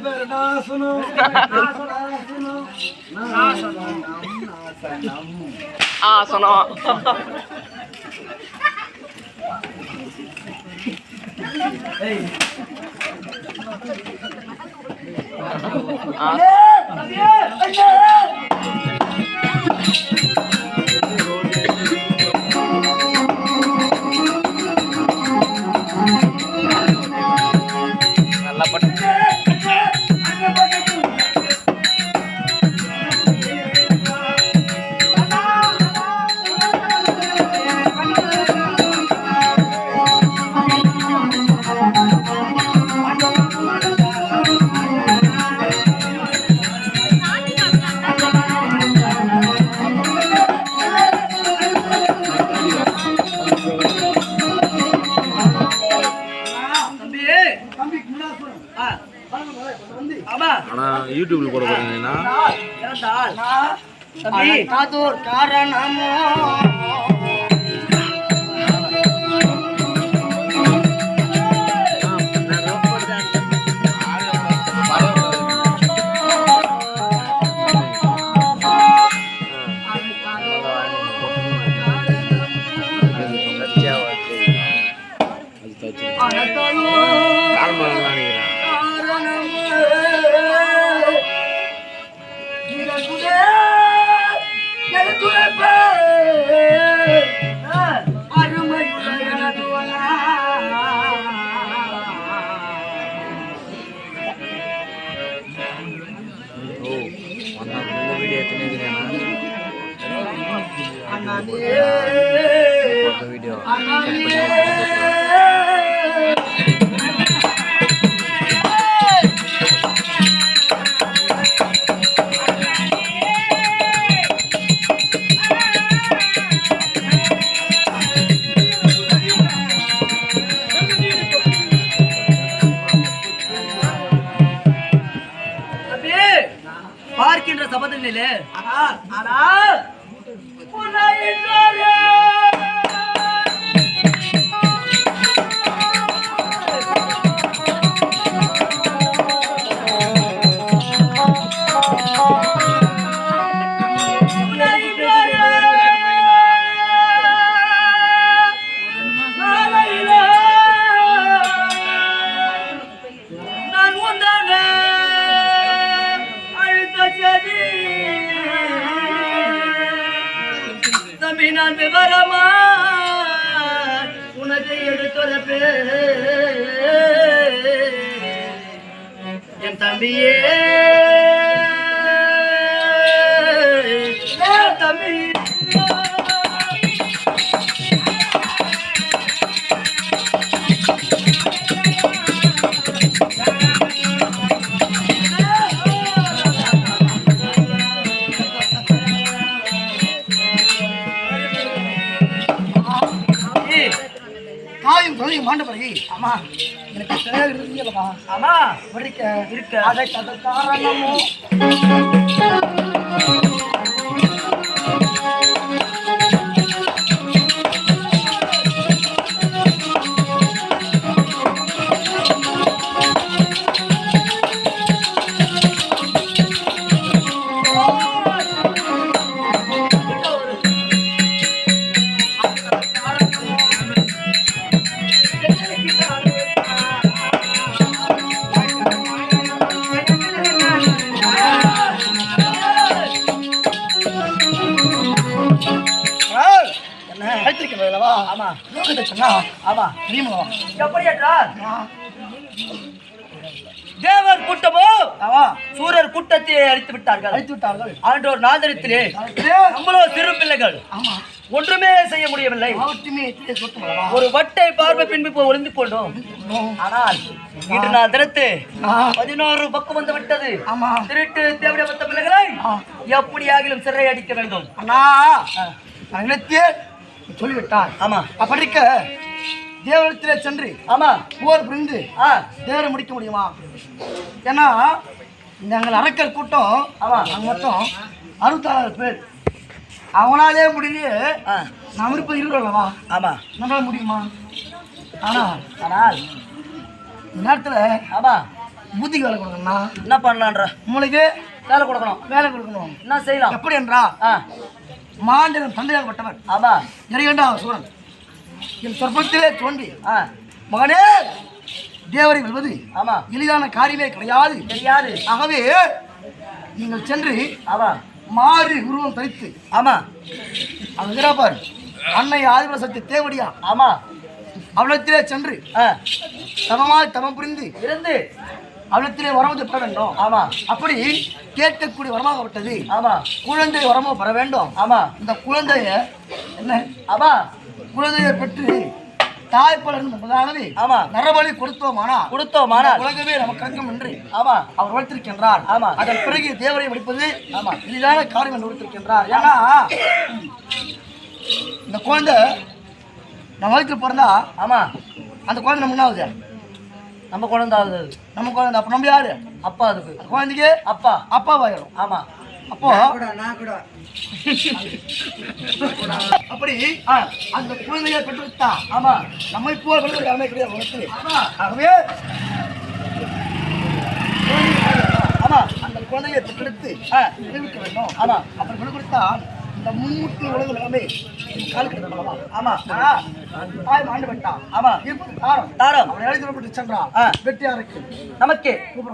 பேர் நாசனம் ஆசனம் நல்லா பட்டு யூடியூப்ல போட போறீங்கன்னா காரணமோ வீடியோ பார்க்கின்ற சபதத்திலே நான் விவரமா உனக்கு எடுத்துறப்பே என் தம்பியே தம்பி மாண்ட பிறகு ஆமா எனக்கு இருக்கா ஆமா இருக்க அதை காரணமோ தேவர் கூட்டமோ சூரர் கூட்டத்தை அழித்து விட்டார்கள். ஆண்டோர் நாதரித்திலே நம்மளோ சிறு பிள்ளைகள் ஒன்றுமே செய்ய முடியவில்லை. ஒரு வட்டை பார்வை பின்பு ஒளிந்து கொண்டோம். ஆனால் இன்று நான் தினத்து 11 பக்கம் வந்து விட்டது. திருட்டு தேவைப்பட்ட பிள்ளைகளை எப்படியாகிலும் சிறை அடிக்க வேண்டும். சொல்லிவிட்டார். ஆமா அப்படிக்க தேவனத்திலே சென்று ஆமா போர் புரிந்து தேவரை முடிக்க முடியுமா? ஏன்னா நாங்கள் அரக்கர் கூட்டம் நாங்கள் மொத்தம் 66 பேர். அவனாலே முடியலையே நாம் இருப்பது 20 அல்லவா? ஆமா நம்மளால முடியுமா? ஆனால் இந்த நேரத்தில் ஆமா புத்திக்கு வேலை கொடுக்கணும்னா என்ன பண்ணலான்ற? மூளைக்கு வேலை கொடுக்கணும். வேலை கொடுக்கணும். என்ன செய்யலாம்? எப்படி என்றா மாண்டவன் தந்தையாகப்பட்டவர் ஆமா இறையண்டா சூரன் என் சொற்பத்திலே தோன்றி மகனே தேவரை வெல்வது ஆமா எளிதான காரியமே கிடையாது தெரியாது. ஆகவே நீங்கள் சென்று ஆமா மாறி உருவம் தரித்து ஆமா அங்க பாரு அன்னை ஆதிபர சக்தி தேவடியா ஆமா அவளத்திலே சென்று தமமாய் தமம் புரிந்து இருந்து அவளத்திலே வரவு பெற வேண்டும். ஆமா அப்படி கேட்கக்கூடிய வரமாகப்பட்டது. ஆமா குழந்தை வரமாக பெற வேண்டும். ஆமா இந்த குழந்தைய என்ன ஆமா குழந்தையை பெற்று தாய்ப்பலன் என்பதாகவே ஆமா நரபலி கொடுத்தோமானா உலகமே நமக்கு அங்கம் என்று ஆமா அவர் வளர்த்திருக்கின்றார். ஆமா அதன் பிறகு தேவரை முடிப்பது ஆமா எளிதான காரியம் என்று வளர்த்திருக்கின்றார். ஏன்னா இந்த குழந்தை நம்ம வயிற்றுல பிறந்தா ஆமா அந்த குழந்தை நம்ம என்ன ஆகுது? நம்ம குழந்தை ஆகுது. நம்ம குழந்தை. அப்ப நம்ம யாரு? அப்பா. அதுக்கு குழந்தைக்கு அப்பா அப்பாவாயிடும். ஆமா அப்போ அப்படி அந்த குழந்தையை பெற்றுவிட்டா ஆமா நம்மை போல் யாருமே கிடையாது. ஆகவே ஆமா அந்த குழந்தையை பெற்றெடுத்து விளைவிக்க வேண்டும். ஆமா அப்படி விளை கொடுத்தா இந்த முன்னூற்றி உலக எல்லாமே கால் கிடையாது. ஆமா தாய் மாண்டு விட்டான். ஆமா தாரம் தாரம் அவனை எழுதி சென்றான். வெட்டியாருக்கு நமக்கே கூப்பிட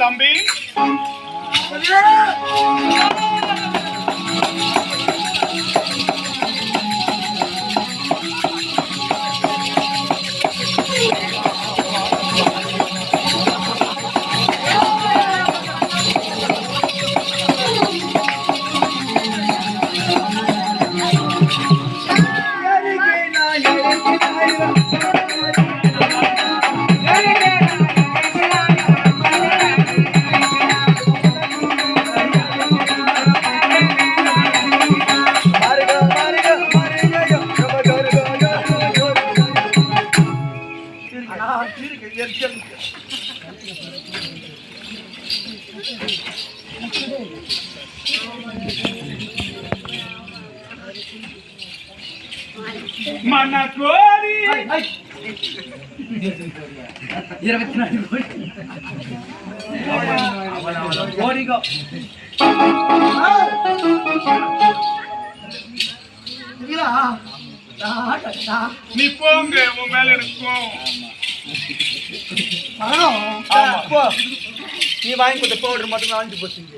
தம்பி மனக்கோரி 24 கோடிகோ நீ போங்க உன் மேல இருக்கும் நீ வாங்கி கொடுத்த பவுடர் மட்டும் வாங்கி போச்சுங்க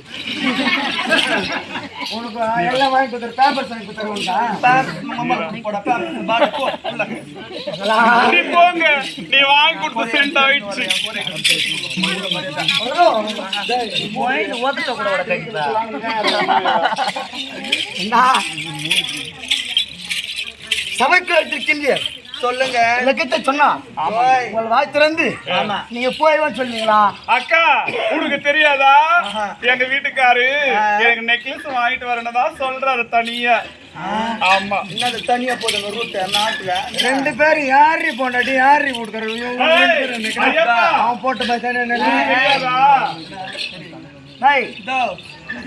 உனக்கு எல்லாம் வாங்கி கொடுத்துரு பேப்பர்ஸ் வாங்கி கொடுத்துருவோம்டா நீ போங்க நீ வாங்கி கொடுத்த சென்ட் ஆயிடுச்சு ஓதட்ட கூட விட கண்டிப்பா சபைக்கு எடுத்திருக்கின்ற சொல்லுங்க. இலக்கியத்தை சொன்னா உங்கள் வாய் திறந்து நீங்க போய்வான்னு சொன்னீங்களா? அக்கா உனக்கு தெரியாதா? எங்க வீட்டுக்காரு எனக்கு நெக்லஸ் வாங்கிட்டு வரணும் தான் சொல்றாரு தனியா. ஆமா என்ன தனியா போதுங்க ரூட் நாட்டுல 2 பேர் யாரி போண்டாட்டி யாரி கொடுக்குறது அவன் போட்டு தெரியாதா?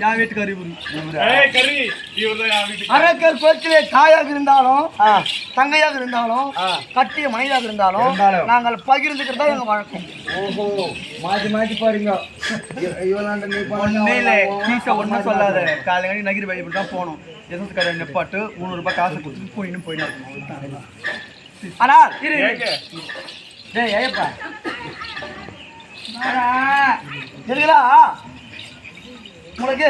என் வீட்டுக்காரி கறி இவர்தான் என் வீட்டுக்கு. அரக்கர் கோச்சிலே தாயாக இருந்தாலும் தங்கையாக இருந்தாலும் கட்டிய மனைவியாக இருந்தாலும் நாங்கள் பகிர்ந்துக்கிறதா எங்க வழக்கம். ஓஹோ மாத்தி பாருங்க. ஒன்னும் சொல்லாத. காலையில் நகிரி வழி தான் போனோம். எசஸ் கடை நெப்பாட்டு 300 ரூபாய் காசு கொடுத்து போயிடும். ஆனால் ஏப்பா இருக்குதா உங்களுக்கு?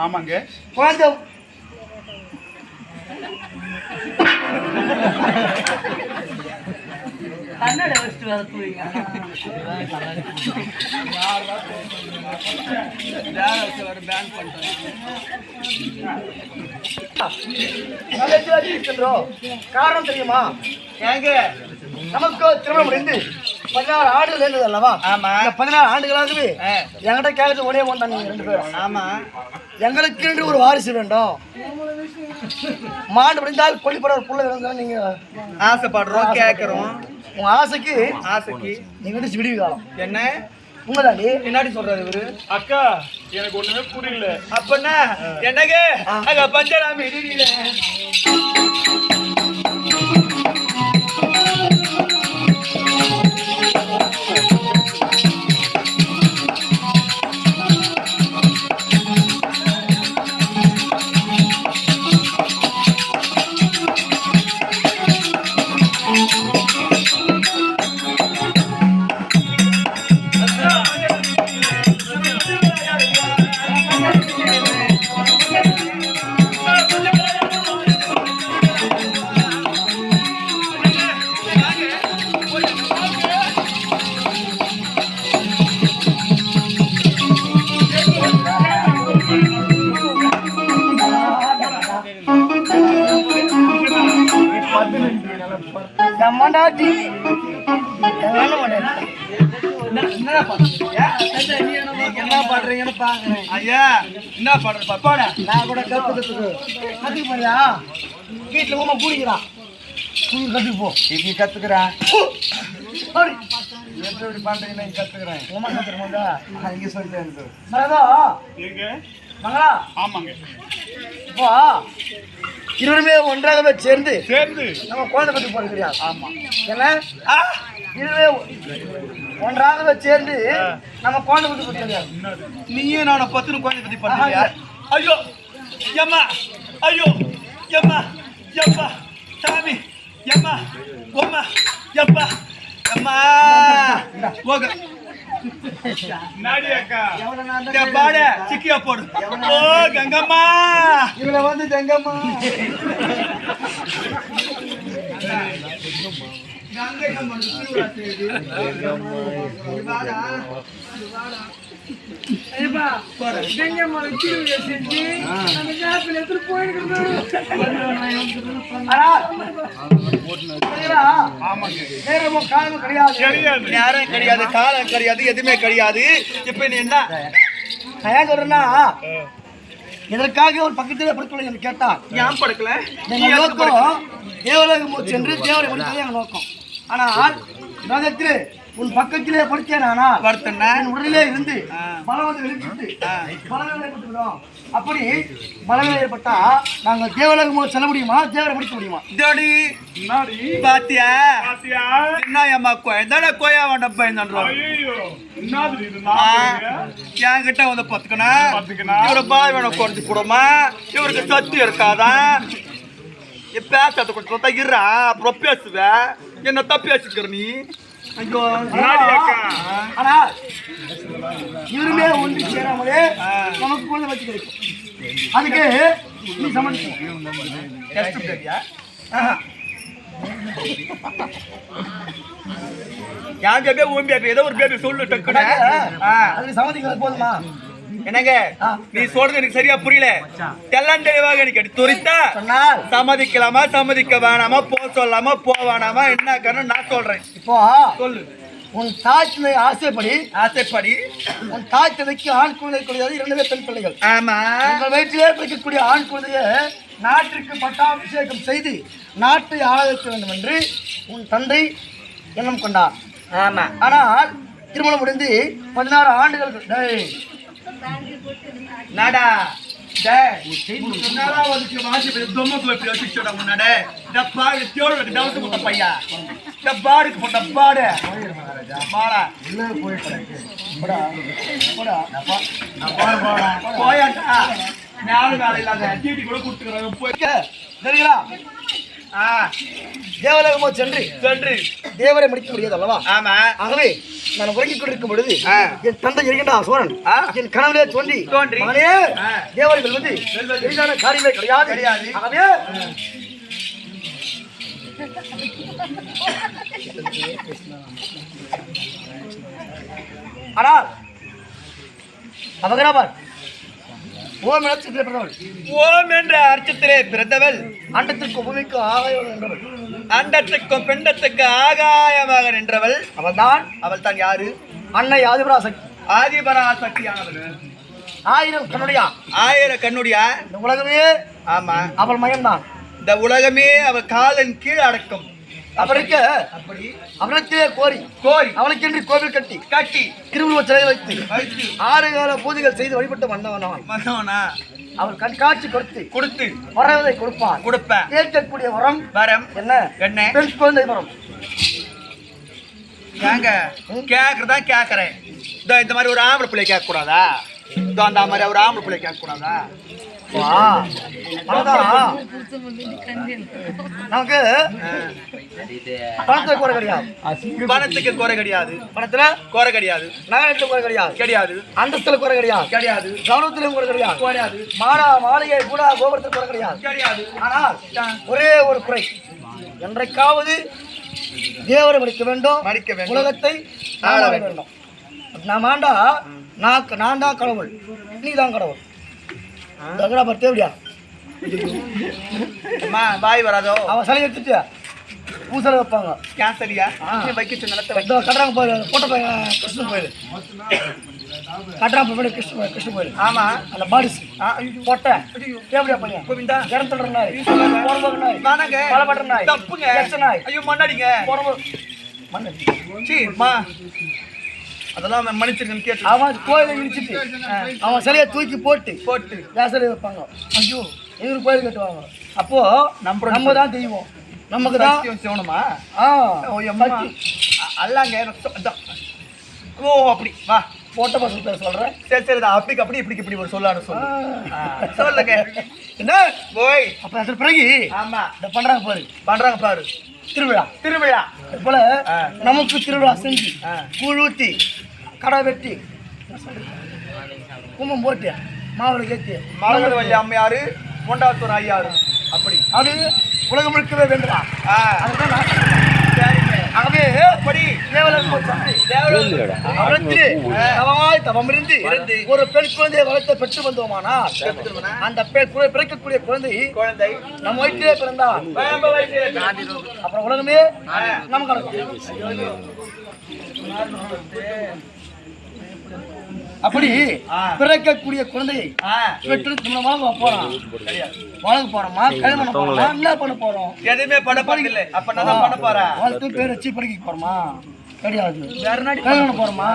ஆமாங்க. குழந்தை கண்ணாடி வச்சுட்டு வர தூங்க. காரணம் தெரியுமா? ஏங்க நமக்கு திருமணம் முடிந்து 16 ஆண்டுகள் இருந்தது அல்லவா? ஆமா. 16 ஆண்டுகளாகவே என்கிட்ட கேட்கறது ஒரே ஒன்று தான். நீங்க 2 பேரும் ஆமா எங்களுக்கு என்று ஒரு வாரிசு வேண்டும். மாண்டு முடிந்தால் கொல்லிப்பட ஒரு புள்ள இருந்தாலும் நீங்க ஆசைப்படுறோம் கேட்கறோம். உங்க ஆசைக்கு நீங்க வந்து விடிவு காலம் என்ன உங்கதாண்டி என்னாடி சொல்றாரு இவரு? அக்கா எனக்கு ஒண்ணுமே புரியல. அப்பன்னா என்னங்க அங்க பஞ்சராமி மண்டாட்டி என்ன பண்றீங்கன்னு பாக்குறேன். ஐயா என்ன பண்ற பாப்பாடா? நான் கூட கத்துக்கு போறியா? வீட்டுல உமா கூடிக்கிறான் கத்துக்கு போ. இங்க கத்துக்கிறேன். எப்படி பண்றீங்க? கத்துக்கிறேன் உமா கத்துக்கிறோம்டா. இங்க சொல்லிட்டேன் எனக்கு. எங்க? மங்களா ஆமாங்க. இப்போ இருவருமே ஒன்றாகவே சேர்ந்து நம்ம குழந்தை பத்தி போறீங்க. ஆமா. என்ன இருவே ஒன்றாகவே சேர்ந்து நம்ம குழந்தை பத்தி போறீங்க. நீயும் நான 10 குழந்தை பத்தி பண்றியா? ஐயோ எம்மா ஐயோ எம்மா எப்பா சாமி எம்மா ஒம்மா எப்பா எம்மா ஓக நாடி அக்கா பாட சிக்கியா போடு. ஓ கங்கம்மா இவளை வந்து கங்கம்மா நேரம் கிடையாது காலம் கிடையாது எதுவுமே கிடையாது. இப்ப நீ என்ன நான் ஏன் சொல்றேன்னா இதற்காக ஒரு பக்கத்திலே படுத்துள்ள கேட்டா ஏன் படுக்கல? நோக்கம் தேவலோகம் சென்று தேவரை முடித்தது எங்க நோக்கம். ஆனால் உலகத்திலே உன் பக்கத்திலே படுத்தேனானால் என் உடலிலே இருந்து பலம் வெளிப்பட்டு பலங்கள் ஏற்பட்டுவிடும். அப்படி பலங்கள் ஏற்பட்டா நாங்க தேவலோகம் செல்ல முடியுமா? தேவரை முடிக்க முடியுமா? பாத்தியா என்ன அம்மா கோயந்தாடா கோயா வேண்டாம் பயன்றான். என்கிட்ட வந்து பத்துக்கணும் இவரை பாய் வேணும் குறைஞ்சு போடுமா? இவருக்கு சத்து இருக்காதா? பேச கொஞ்சம் இருறா அப்புறம் பேசுவ. என்ன தப்பி பேசிக்கிற நீ? ஐயோ ஆனா இவருமே ஒன்று சேராமலே நமக்கு குழந்தை வச்சு கிடைக்கும். அதுக்கு நீ சமர்ப்பம் யான் பேபி உன் பேபி ஏதோ ஒரு பேபி சொல்லு டக்குனு அதுக்கு சம்மதிக்கிறது போதுமா? என்னங்க நீ சொல்றது எனக்கு சரியா புரியல. தெல்லாம் தெளிவாக எனக்கு துரித்தா சொன்னால் சம்மதிக்கலாமா சம்மதிக்க வேணாமா சொல்லலாமா வேணாமா என்ன காரணம் நான் சொல்றேன். இப்போ சொல்லு. உன் தாய் ஆசைப்படி உன் தாய் தந்தைக்கு ஆண் குழந்தை கூடியது 2 பெண் பிள்ளைகள். ஆமா. உங்கள் வயிற்றிலே பிடிக்கக்கூடிய ஆண் குழந்தையை நாட்டிற்கு பட்டாபிஷேகம் செய்து நாட்டை ஆள வைக்க வேண்டும் என்று உன் தந்தை எண்ணம் கொண்டார். ஆமா. ஆனால் திருமணம் முடிந்து 16 ஆண்டுகள் நாடா தேவலோகமோ சென்று தேவரை முடிக்க முடியாது அல்லவா? ஆமா. ஆகவே நான் உறங்கிக் கொண்டிருக்கும் பொழுது என் தந்தை இருக்கின்றான் சோழன் என் கனவிலே தோன்றி மகனே தேவரை வெல்வது எளிதான காரியமே கிடையாது. ஆகவே ஆனால் அவகராபார் ஓம் நட்சத்திரத்திலே பிறந்தவள். ஓம் என்ற அர்த்தத்திலே பிறந்தவள். அண்டத்திற்கும் பூமிக்கும் ஆகாயம் என்றவள். அண்டத்துக்கும் பெண்டத்துக்கு ஆகாயமாக நின்றவள். அவள் தான் யாரு? அன்னை ஆதிபராசக்தி. ஆதிபராசக்தியானவள். 1000 கண்ணுடையா. 1000 கண்ணுடையா. இந்த உலகமே ஆமா அவள் மயம்தான். இந்த உலகமே அவள் காலின் கீழ் அடக்கும். அப்படி அவளுக்கே கோரி அவளுக்கென்று கோவில் கட்டி திருவுருவ சிலை வைத்து 6 கால பூஜைகள் செய்து வழிபட்டு வந்தவனா அவள் கண்காட்சி கொடுத்து வரவதை கொடுப்பேன். கேட்கக்கூடிய வரம் என்ன? பெண் குழந்தை வரம். கேக்குறதா கேக்குறேன். இந்த மாதிரி ஒரு ஆம்பளை பிள்ளை கேட்க கூடாதா? அந்த மாதிரி ஒரு ஆம்பளை பிள்ளை கேட்க கூடாதா? நமக்கு பணத்துல குறை கிடையாது. பணத்துக்கு குறை கிடையாது. பணத்துல குறை கிடையாது. நகரத்துல குறை கிடையாது. அந்தஸ்துல குறை கிடையாது. கவனத்திலும் குறை கிடையாது. மாளிகை கூட கோபுரத்தில் குறை கிடையாது. ஆனால் ஒரே ஒரு குறை, என்றைக்காவது தேவரை மடிக்க வேண்டும், உலகத்தை ஆள வேண்டும். நான் ஆண்டா நான் தான் கடவுள், நீ தான் கடவுள். தேவடியா வாய் வராதோ? அவன் சிலை எடுத்துட்டு பூசலை வைப்பாங்க. கேன்சரியா வைக்க நிலத்தை கட்டுறாங்க போய் போட்ட பையன் கிருஷ்ணன் கோயில் கட்டுறாங்க போய் கிருஷ்ண கோயில். ஆமா. அந்த பாடிஸ் போட்டேன் தேவடியா பையன் இறந்துடுற நாய் பலப்பட்ட நாய் தப்புங்க நாய். ஐயோ மண்ணடிங்க மண்ணு அதெல்லாம் மன்னிச்சிருக்கேன்னு கேட்டு அவன் கோயிலை இடிச்சிட்டு அவன் சிலையை தூக்கி போட்டு சிலையை வைப்பாங்க. ஐயோ எங்களுக்கு கோயில் கட்டுவாங்க. அப்போ நம்ம தான் தெய்வம், நமக்கு தான் செய்யணுமா? அல்லாங்க ஓ அப்படி வா போட்ட பசங்க சொல்றேன். சரி அப்படி இப்படி ஒரு சொல்லான்னு சொல்லுங்க. என்ன போய் அப்ப அதுக்கு பிறகு ஆமா பண்றாங்க பாரு திருவிழா போல நமக்கு திருவிழா செஞ்சு கூழ் ஊத்தி கடை வெட்டி கும்பம் போட்டு மாவுளை கேத்தி மாவட்ட வள்ளி அம்மையாரு கொண்டாத்தூர் ஐயாரு அப்படி அது உலகம் முழுக்கவே வேண்டுமா? ஆகவே தவமிருந்து ஒரு பெண் குழந்தையை வளர்த்த பெற்று வந்தோமானால் அந்த பிறக்கக்கூடிய குழந்தை நம்ம வயிற்றிலே பிறந்தால் அப்புறம் உலகமே நமக்கு அப்படி பிறக்கக்கூடிய குழந்தையை பெற்று வளர்க்க போறோமா கல்யாணம் பண்ண போறோமா என்ன பண்ண போறோம்? எதுவுமே பண்ண போறதில்லை. அப்ப நான் பண்ண போறேன். வளர்த்து பேர் வச்சு படிக்க போறோமா? கிடையாது. கல்யாணம் போறோமா?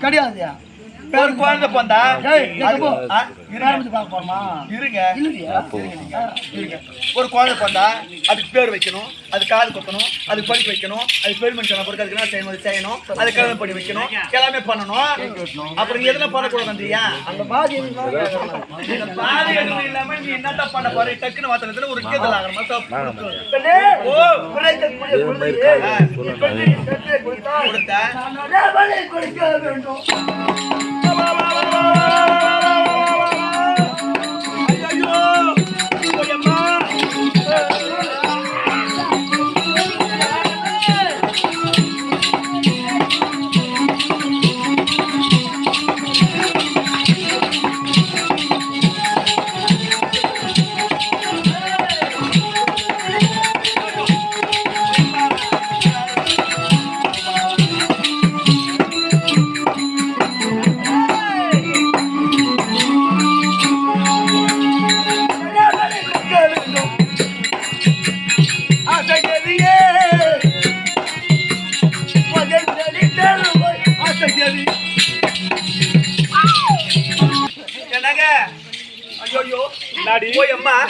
கிடையாதுயா. ஒரு குழந்தை போந்தா போறோமா? இருங்க ஒரு குழந்தை போந்தா அதுக்கு பேர் வைக்கணும், அது காது கொத்தணும், அது படிக்க வைக்கணும், அது பெருமன் சொன்ன பொறுத்து அதுக்கு செய்யணும், அது கல்யாணம் பண்ணி வைக்கணும், எல்லாமே பண்ணணும். அப்புறம் நீ எதுனா பண்ணக்கூடாதுயா? அந்த பாதி எதுவும் இல்லாம நீ என்னதான் பண்ண போற? டக்குன்னு மாத்திரத்துல ஒரு கேதல் ஆகிற மாதிரி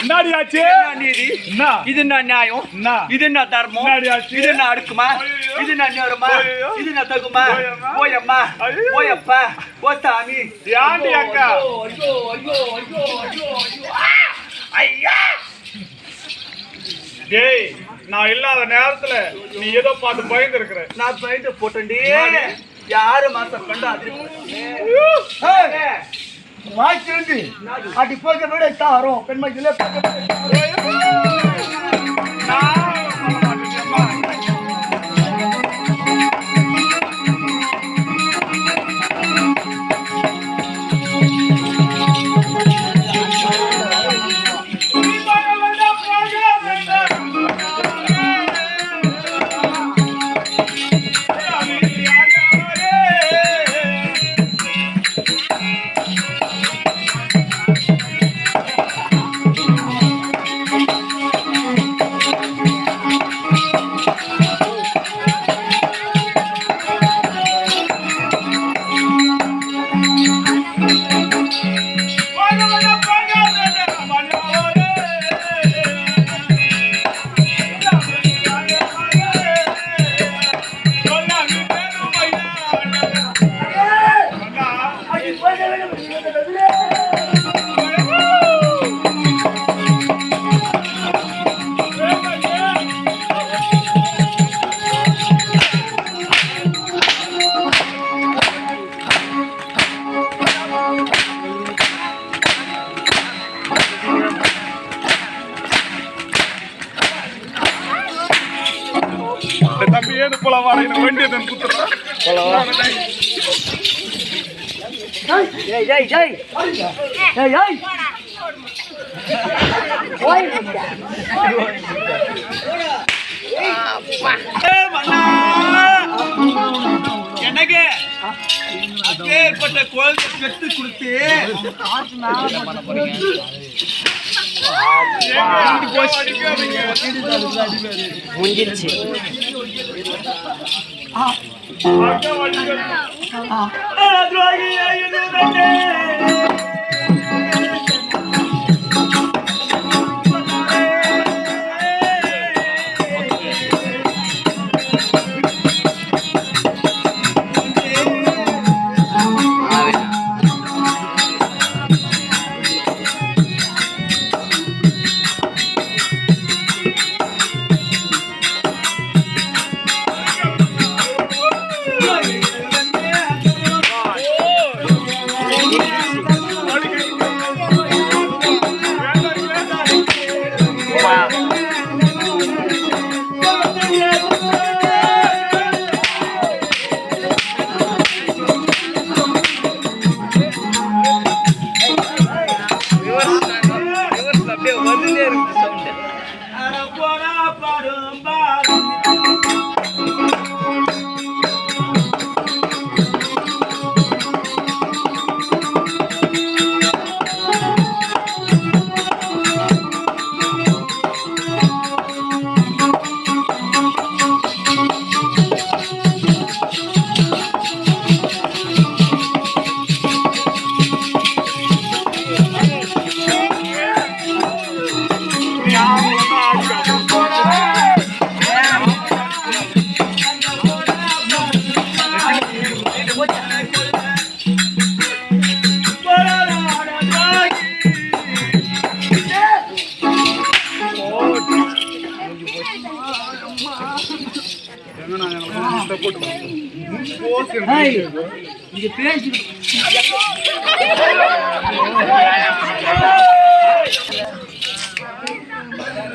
என்னடி ஆச்சு? நீதி என்ன? இது என்ன நியாயம்? என்ன? இது என்ன தர்மம்? என்னடி ஆச்சு? இது என்ன அடுக்குமா? ஐயோ. இது என்ன நேரமா? ஐயோ. இது என்ன தகுமா? போயம்மா. போயம்மா ஐயோ. போயப்பா ஓ சாமி. ஏன்டி அக்கா? ஐயோ ஐயோ ஐயோ ஐயோ ஐயோ ஐயா. டேய், நான் இல்லாத நேரத்துல நீ ஏதோ பார்த்து பயந்து இருக்கிற. நான் பயந்து போட்டேன்டி. யாரு மாசம் கண்டு வாய்ச்சிருந்து அடி போக விட தாரோம் பெண்மைக்குள்ளே தம்பி ஏது போல வாழ எனக்கு வண்டியை தான் குத்துறேன். ஜெய் ஜெய் ஜெய் ஜெய் ஜெய் எனக்கு அப்பேற்பட்ட குழந்தை பெற்று கொடுத்து முடிஞ்சிருச்சு.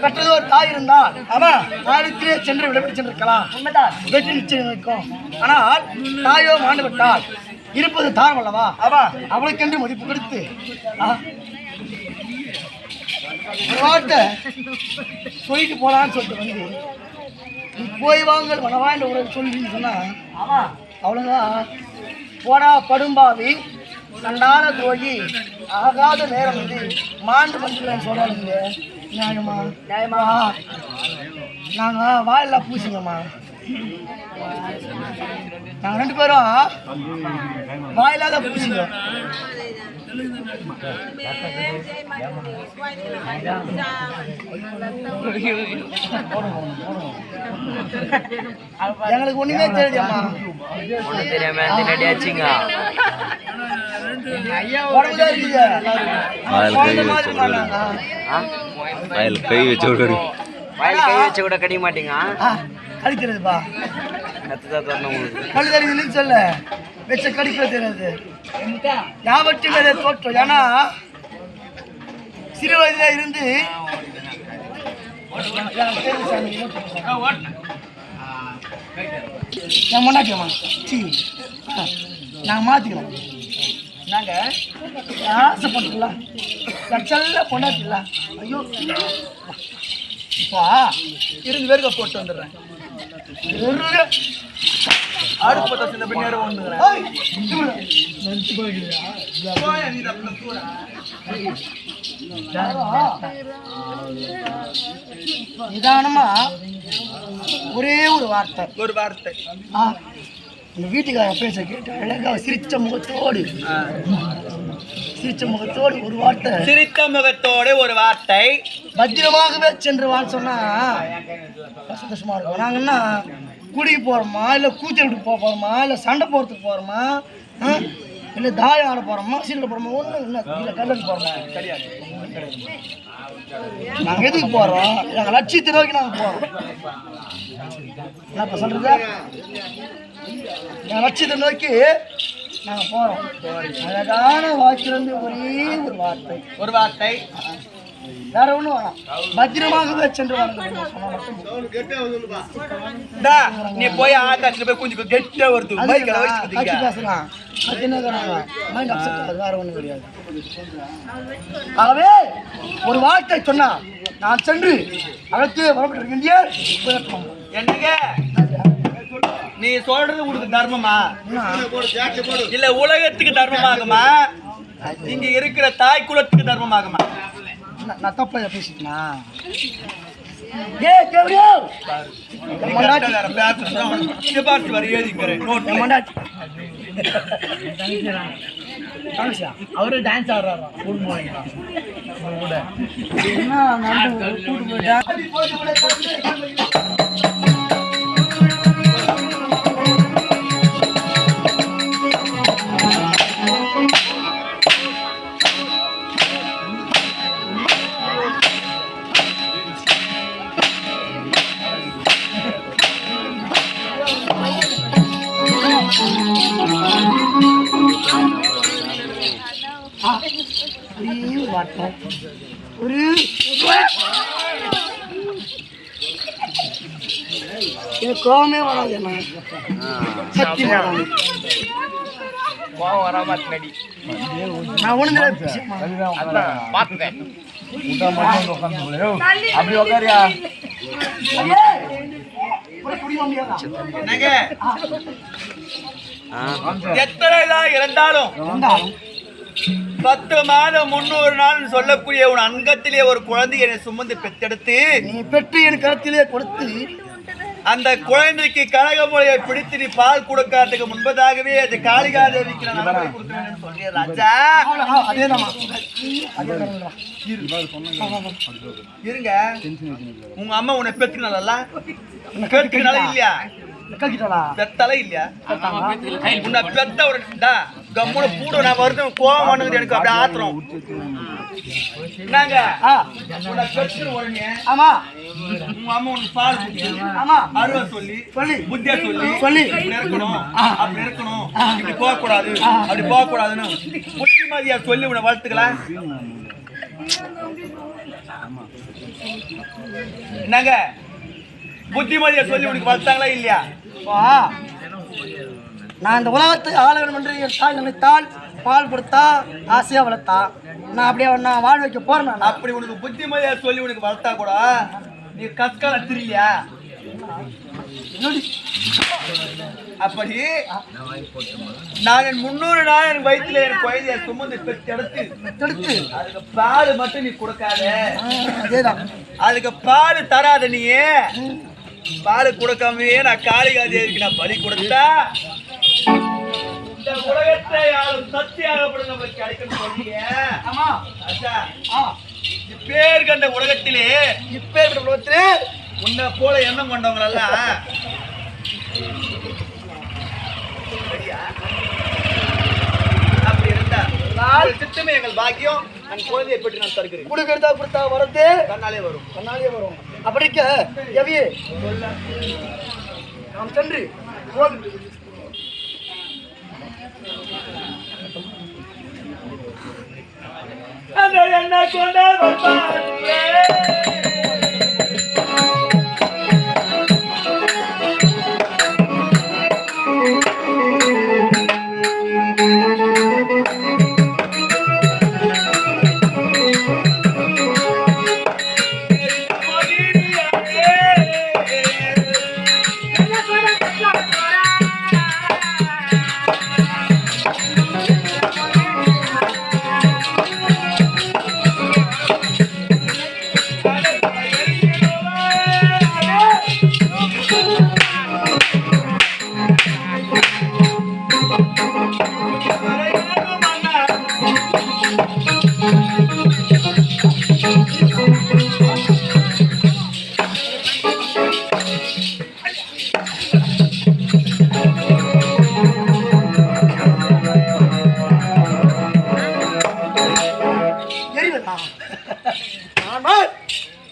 கற்றது ஒரு தாய் இருந்தால் தாயத்திலே சென்று விடப்பட்டு சென்றிருக்கலாம். உண்மைதான். வெற்றி நிச்சயம் இருக்கும். ஆனால் தாயோ மாண்டு விட்டால் இருப்பது தாரம் அல்லவா? அவளுக்கென்று மதிப்பு கொடுத்து ஒரு வார்த்தை சொல்லிட்டு போலான்னு சொல்லிட்டு வந்து நீ போய் வாங்கல் மனவாண்ட உனக்கு சொல்லின்னு சொன்னா அவ்வளோதான். போடா படும்பாவி சண்டான துரோகி ஆகாத நேரம் வந்து மாண்டு வந்துடுறேன்னு சொல்றாங்க. நியாயமா? நியாயமா? நாங்கள் வாயிலா பூசிங்கம்மா. நாங்க 2 பேரும் வாயிலாத பூசிங்க. எங்களுக்கு ஒண்ணுமே தெரியாதும்மா. தெரியாம அடியாச்சுங்க. உடம்புதான் இருக்குது. குழந்தை மாதிரி பண்ணாங்க. கை வச்சு விடுறது வாயில் கை வச்சு கூட கடிக்க மாட்டீங்க. கடிக்கிறதுப்பா கத்துதான் தரணும் உங்களுக்கு. கடி தெரியுதுன்னு சொல்ல வச்ச கடிக்க தெரியாது. ஞாபகத்துக்கு தோற்றம். ஏன்னா சிறு வயதுல இருந்து நான் முன்னாடிமா நாங்கள் மாற்றிக்கிறோம். நாங்கள் ஆசைப்பட்டுலாம் லட்சல்ல பொண்டாட்டிலாம். ஐயோ இப்போ 2 பேருக்கு போட்டு வந்துடுறேன். அடுப்பட்ட சின்ன பின்னாடி நிதானமா ஒரே ஒரு வார்த்தை இந்த வீட்டுக்கார பேச கேட்டு அழகா சிரிச்ச முகத்தோடு ஒரு வார்த்தை பத்திரமாகவே சென்றுவான்னு சொன்னா சந்தோஷமா இருக்கும். நாங்கன்னா குடிக்கு போறோமா, இல்லை கூச்சல் விட்டு போறோமா, இல்லை சண்டை போறதுக்கு போறோமா, இல்லை தாயம் ஆட போறோமா, சீரில் போறோமா, ஒன்றும் இல்லை கல்லூரி போறோமா கிடையாது. நாங்கள் எதுக்கு போறோம்? நாங்கள் லட்சியத்தை நோக்கி நாங்கள் போறோம். என்ன சொல்றது? நாங்கள் லட்சியத்தை நோக்கி நாங்கள் போறோம். அழகான வாக்கிலிருந்து ஒரு வார்த்தை வேற ஒண்ணும் வேணாம். பத்திரமாகவே சென்று நீ போய் ஆகாட்சியில் போய் கொஞ்சம் கெட்ட வருது பேசலாம். வேற ஒண்ணும் கிடையாது. ஆகவே ஒரு வார்த்தை சொன்னா நான் சென்று அழைத்து வரப்பட்டிருக்கின்றேன். என்னங்க நீ சொல்றது உங்களுக்கு தர்மமா இல்ல உலகத்துக்கு தர்மமாகுமா, இங்க இருக்கிற தாய் குலத்துக்கு தர்மமாகுமா? நான் தப்பா பேசிட்டேனா? அவரு டான்ஸ் ஆடுறாரா? கோவமே வராது. சக்தி வராது. நான் ஒண்ணு அப்படி உட்காரியா? எத்தனைதான் இருந்தாலும் 10 மாதம் 300 நாள் சொல்லக்கூடிய உன் அங்கத்திலே ஒரு குழந்தையை சுமந்து பெற்றெடுத்து நீ பெற்று என் கருத்திலே கொடுத்து அந்த குழந்தைக்கு கனகமுறையை பிடித்து நீ பால் கொடுக்கறதுக்கு முன்பதாகவே அந்த காளிகா தேவிக்கு நான் சொல்றேன் ராஜா. இருங்க, உங்க அம்மா உன்னை பெற்றுனால இல்லையா? பெத்தாலே இல்லையா? உன்னை பெத்த ஒரு கம்முன பூட நான் வருது கோவம் பண்ணுது எனக்கு அப்படியே ஆத்திரம். என்னங்க ஆமா உங்க அம்மா உனக்கு பால் ஆமா அருவா சொல்லி புத்தியா சொல்லி இருக்கணும் அப்படி இருக்கணும், இப்படி போக கூடாது அப்படி போக கூடாதுன்னு புத்திமதியா சொல்லி உன்னை வளர்த்துக்கலாம். என்னங்க புத்திமதியா சொல்லி உனக்கு வளர்த்தாங்களா இல்லையா? நான் இந்த உலகத்தை ஆள வேண்டும் என்று என் தாய் நினைத்தால் பால் கொடுத்தா ஆசையா வளர்த்தா நான் அப்படியே நான் வாழ் வைக்க போறேன். அப்படி உனக்கு புத்திமதியா சொல்லி உனக்கு வளர்த்தா கூட நீ கற்கால தெரியலையா? அப்படி நான் 300 நாள் என் வயிற்றுல என் குழந்தைய சுமந்து பெற்றெடுத்து அதுக்கு பால் மட்டும் நீ கொடுக்காத, அதுக்கு பால் தராத நீ பால் கொடுக்காமயே நான் காளிகா தேவிக்கு நான் பலி கொடுத்தா இந்த உலகத்தை யாரும் சத்தியாகப்படும் நம்மளுக்கு கிடைக்கும் சொல்லிய. ஆமா அச்சா இப்பேர் கண்ட உலகத்திலே இப்பேற்பட்ட உலகத்திலே உன்னை போல எண்ணம் கொண்டவங்களெல்லாம் அப்படி இருந்தா நாள் திட்டமே எங்கள் பாக்கியம். நான் குழந்தையை பற்றி நான் தருகிறேன். கொடுத்தா வரது கண்ணாலே வரும். அப்படிக்க எவியே நாம் சென்று என்ன கொண்ட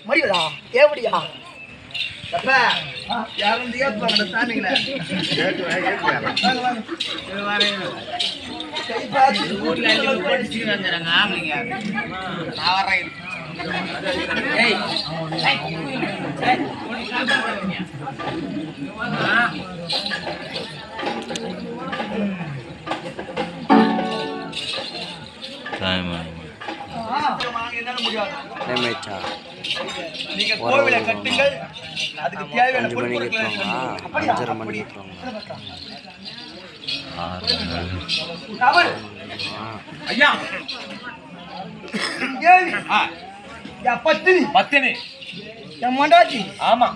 மடிவதா ஏவடியா யாரும் சாமிங்களே நீங்க கோவிலை கட்டுங்கள், அதுக்கு தேவையான பொருட்களை ஐயா பத்தினி என் மண்டாட்டி ஆமா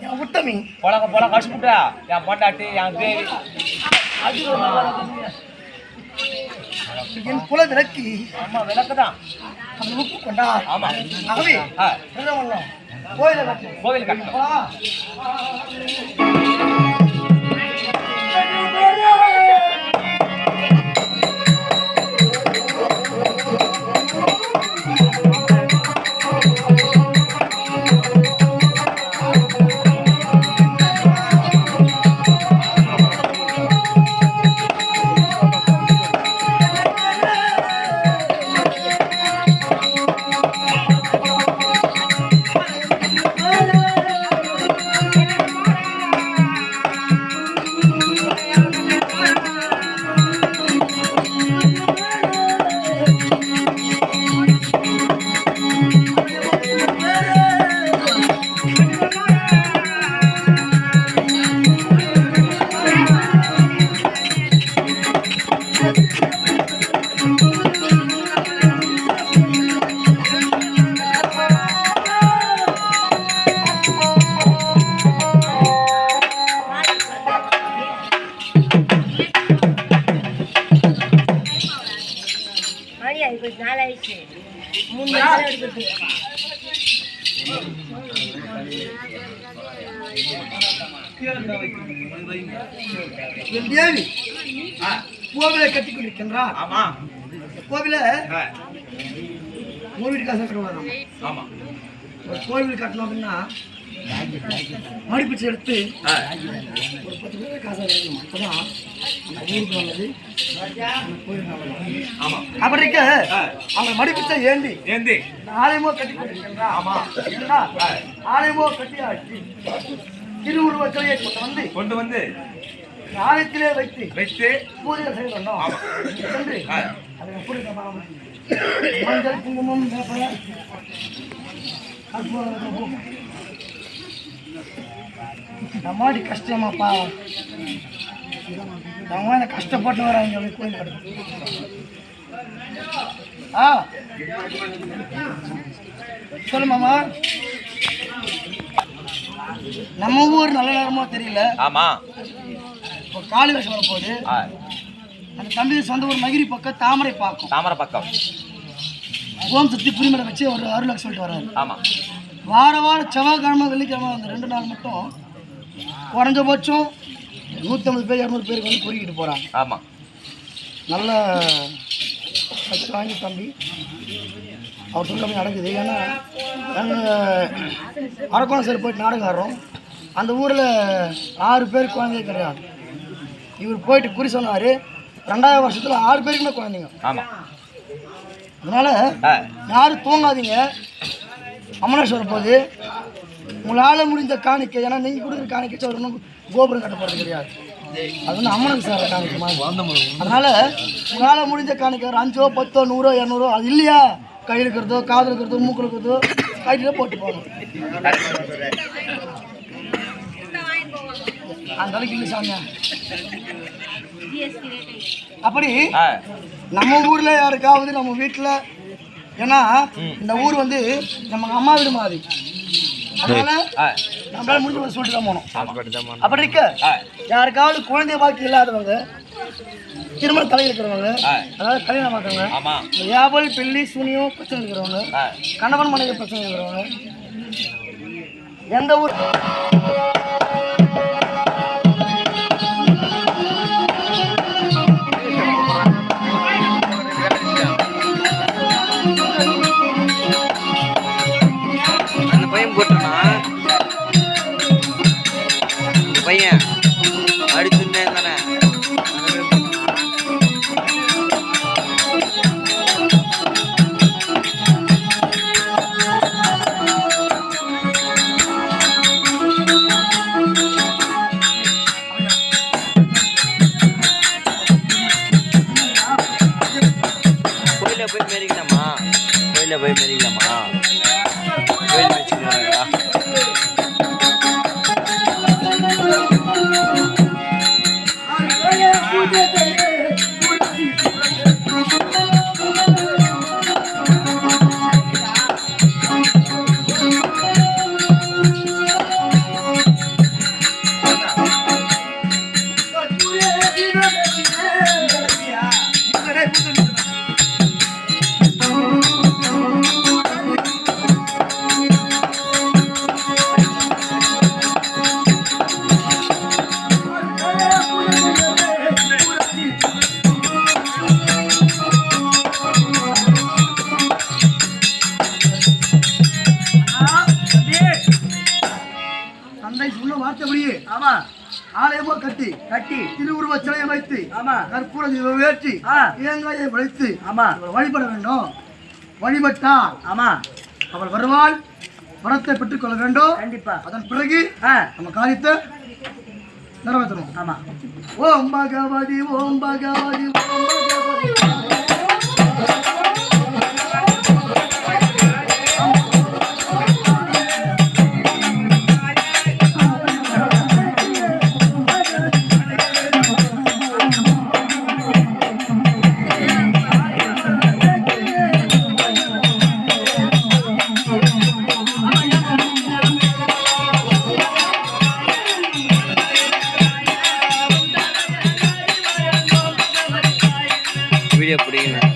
என் உத்தமி போல கஷ்டப்பட்டா என் மண்டாட்டி என் தேவி என் குல விளக்கு. ஆமா விளக்குதான் அந்த உப்பு கொண்டா. ஆமா ஆகவே கோவில் கட்டணும். தேவி கோவிலை கட்டி கொண்டிருக்கின்றார். ஆமா கோவில கோவில் காசு கட்டணும். ஆமா ஒரு கோவில் கட்டணும் அப்படின்னா மடிப்பிச்சு எடுத்து ஒரு 10 பேர் காசு வைக்கணும். அப்பதான் அந்த ஊருக்கு நல்லது, அந்த கோயில் நல்லது. ஆமா அப்படி இருக்க அவங்க மடிப்பிச்சை ஏந்தி ஆலயமோ கட்டி கொண்டிருக்கின்றா. ஆமா ஆலயமோ கட்டி ஆச்சு திருவுருவ சிலையை கொண்டு வந்து ஆலயத்திலே வைத்து பூஜை செய்ய வேண்டும். சென்று அதை பூஜை மஞ்சள் குங்குமம் நம்மாடி கஷ்டமாப்பா, நம்ம கஷ்டப்பட்டு வராங்க கோயில் கட்டு. சொல்லு மாமா. நம்ம ஊர் நல்ல நேரமா தெரியல. ஆமா. இப்போ காளி வேஷம் வர போகுது. அந்த தம்பி சொந்த ஊர் மகிரி பக்கம் தாமரை பக்கம் ஓம் சக்தி புரிமலை வச்சு ஒரு அருளாக சொல்லிட்டு வர்றாரு. ஆமா. வாரம் செவ்வாய்க்கிழமை வெள்ளிக்கிழமை அந்த 2 நாள் மட்டும் குறைஞ்சபட்சம் 150 பேர் 200 பேருக்கு வந்து பொறுக்கிட்டு போகிறாங்க. ஆமா. நல்ல சக்தி வாங்கி தம்பி அவர் சொல்ல நடக்குது. ஏன்னா நாங்கள் அரக்கோணம் சைடு போயிட்டு நாடகம் ஆடுறோம். அந்த ஊரில் 6 பேர் குழந்தையே கிடையாது. இவர் போயிட்டு குறி சொன்னார் 2000 வருஷத்தில் 6 பேருக்குமே குழந்தைங்க. ஆமாம். அதனால் யாரும் தூங்காதீங்க. அம்மனேஸ்வரம் போது உங்களால் முடிஞ்ச காணிக்கை, ஏன்னா நீங்கள் கொடுக்குற காணிக்கை ஒரு கோபுரம் கட்டப்படுறது கிடையாது. அது வந்து அம்மனுக்கு சார் காணிக்கை மாதிரி. அதனால் உங்களால் முடிஞ்ச காணிக்கை ஒரு 5 10 100 200 அது இல்லையா கையில் இருக்கிறதோ காதில் இருக்கிறதோ மூக்கில் இருக்கிறதோ கையில் போட்டு போகணும். அந்த அளவுக்கு இல்லை சாமியா. அப்படி நம்ம ஊர்ல யாருக்காவது நம்ம வீட்டுல, ஏன்னா இந்த ஊர் வந்து நம்ம அம்மா வீடு மாதிரி, அதனால நம்மளால முடிஞ்ச சொல்லிட்டு தான் போனோம். அப்படி இருக்க யாருக்காவது குழந்தை பாக்கி இல்லாதவங்க, திருமண தலையில் இருக்கிறவங்க, அதாவது கல்யாணம் பார்க்கறவங்க, வியாபாரி பெள்ளி சூனியம் பிரச்சனை இருக்கிறவங்க, கணவன் மனைவி பிரச்சனை இருக்கிறவங்க, எந்த ஊர் பையன் அடிச்சுட்டே தானே. கோயில போய் மெரிக்கலாமா? கோயில வச்சுக்கிறாங்களா? ஆலயமோ கட்டி திருவுருவ சிலையை வைத்து கற்பூர வேற்றி இயங்காயை வளைத்து வழிபட வேண்டும். வழிபட்டால் அவள் வருவாள், வரத்தை பெற்றுக் கொள்ள வேண்டும். கண்டிப்பா. அதன் பிறகு நம்ம காரியத்தை நிறைவேற்றணும். ஓம் பகவதி ஓம் பகவதி ஓம் பகவதி. வீடியோ பிடிக்கணும்.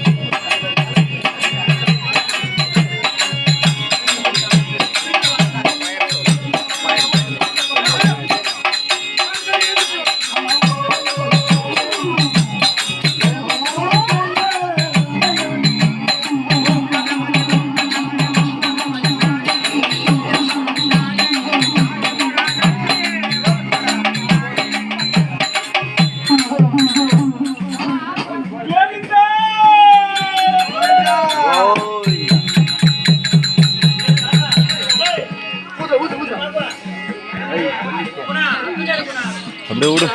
அப்படியே விடு.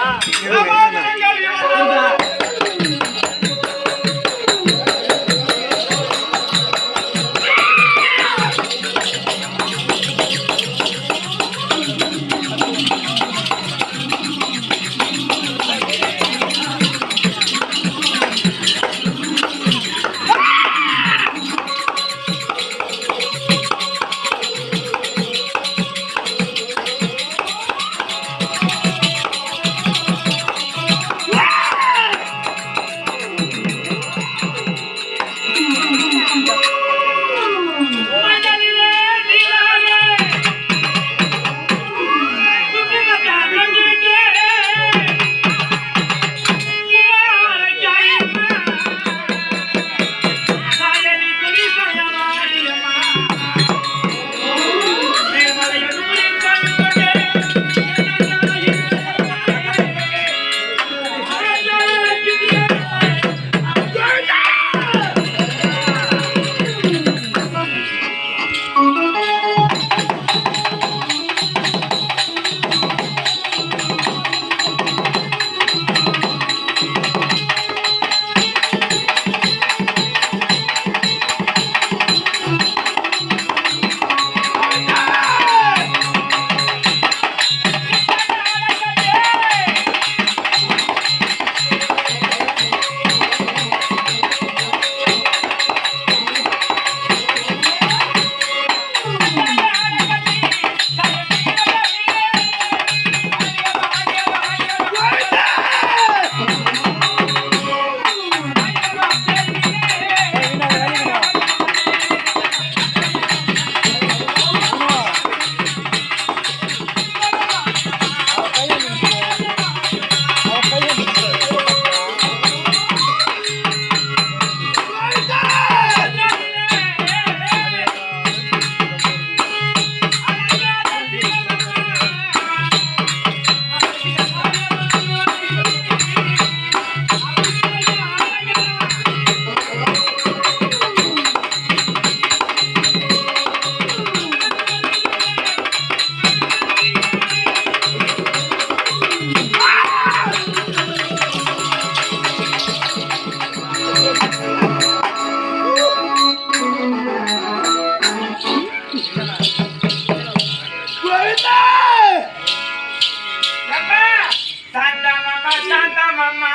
சாந்தமம்மா